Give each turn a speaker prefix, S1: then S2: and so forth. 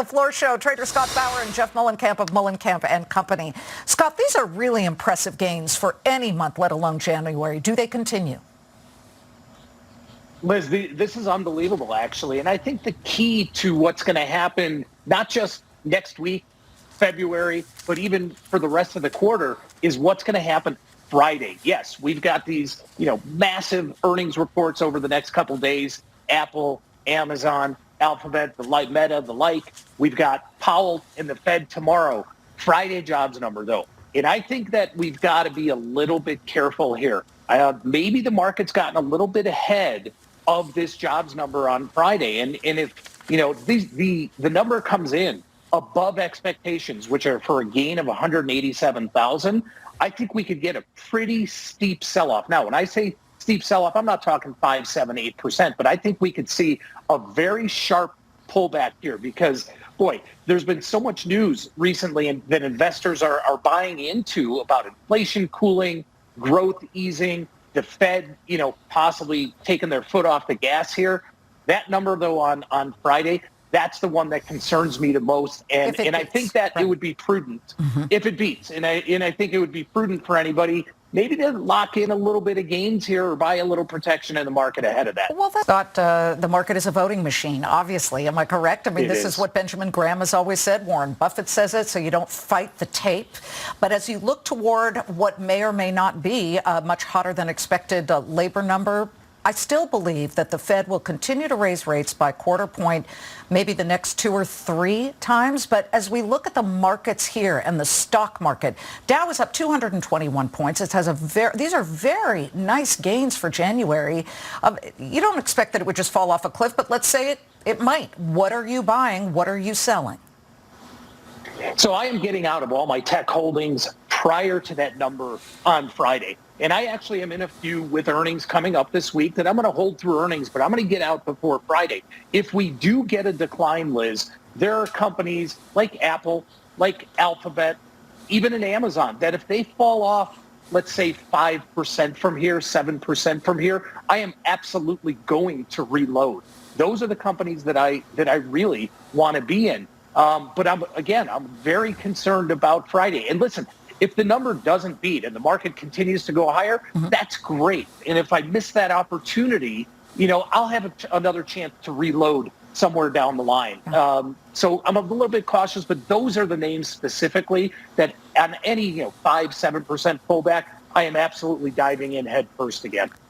S1: the Floor Show. Trader Scott Bauer and Jeff Mullenkamp of Mullenkamp and Company. Scott, these are really impressive gains for any month, let alone January. Do they continue?
S2: Liz, this is unbelievable, actually. And I think the key to what's going to happen, not just next week, February, but even for the rest of the quarter, is what's going to happen Friday. Yes, we've got these, massive earnings reports over the next couple of days. Apple, Amazon, Alphabet, the like Meta, the like. We've got Powell and the Fed tomorrow. Friday jobs number, though. And I think that we've got to be a little bit careful here. Maybe the market's gotten a little bit ahead of this jobs number on Friday. And if, the number comes in above expectations, which are for a gain of 187,000, I think we could get a pretty steep sell-off. Now, when I say steep sell-off, I'm not talking 5, 7, 8%, but I think we could see a very sharp pullback here because, boy, there's been so much news recently that investors are buying into about inflation cooling, growth easing, the Fed, possibly taking their foot off the gas here. That number, though, on Friday, that's the one that concerns me the most. And I think that it would be prudent if it beats. And I think it would be prudent for anybody maybe to lock in a little bit of gains here or buy a little protection in the market ahead of that.
S1: Well, that's not, the market is a voting machine, obviously. Am I correct? I mean, this is what Benjamin Graham has always said. Warren Buffett says it, so you don't fight the tape. But as you look toward what may or may not be a much hotter than expected labor number, I still believe that the Fed will continue to raise rates by quarter point, maybe the next 2 or 3 times. But as we look at the markets here and the stock market, Dow is up 221 points. It has these are very nice gains for January. You don't expect that it would just fall off a cliff, but let's say it might. What are you buying? What are you selling?
S2: So I am getting out of all my tech holdings prior to that number on Friday. And I actually am in a few with earnings coming up this week that I'm going to hold through earnings, but I'm going to get out before Friday. If we do get a decline, Liz, there are companies like Apple, like Alphabet, even in Amazon, that if they fall off, let's say 5% from here, 7% from here, I am absolutely going to reload. Those are the companies that I really want to be in. But I'm very concerned about Friday. And listen, if the number doesn't beat and the market continues to go higher, that's great. And if I miss that opportunity, I'll have another chance to reload somewhere down the line. So I'm a little bit cautious, but those are the names specifically that on any 5, 7% pullback, I am absolutely diving in head first again.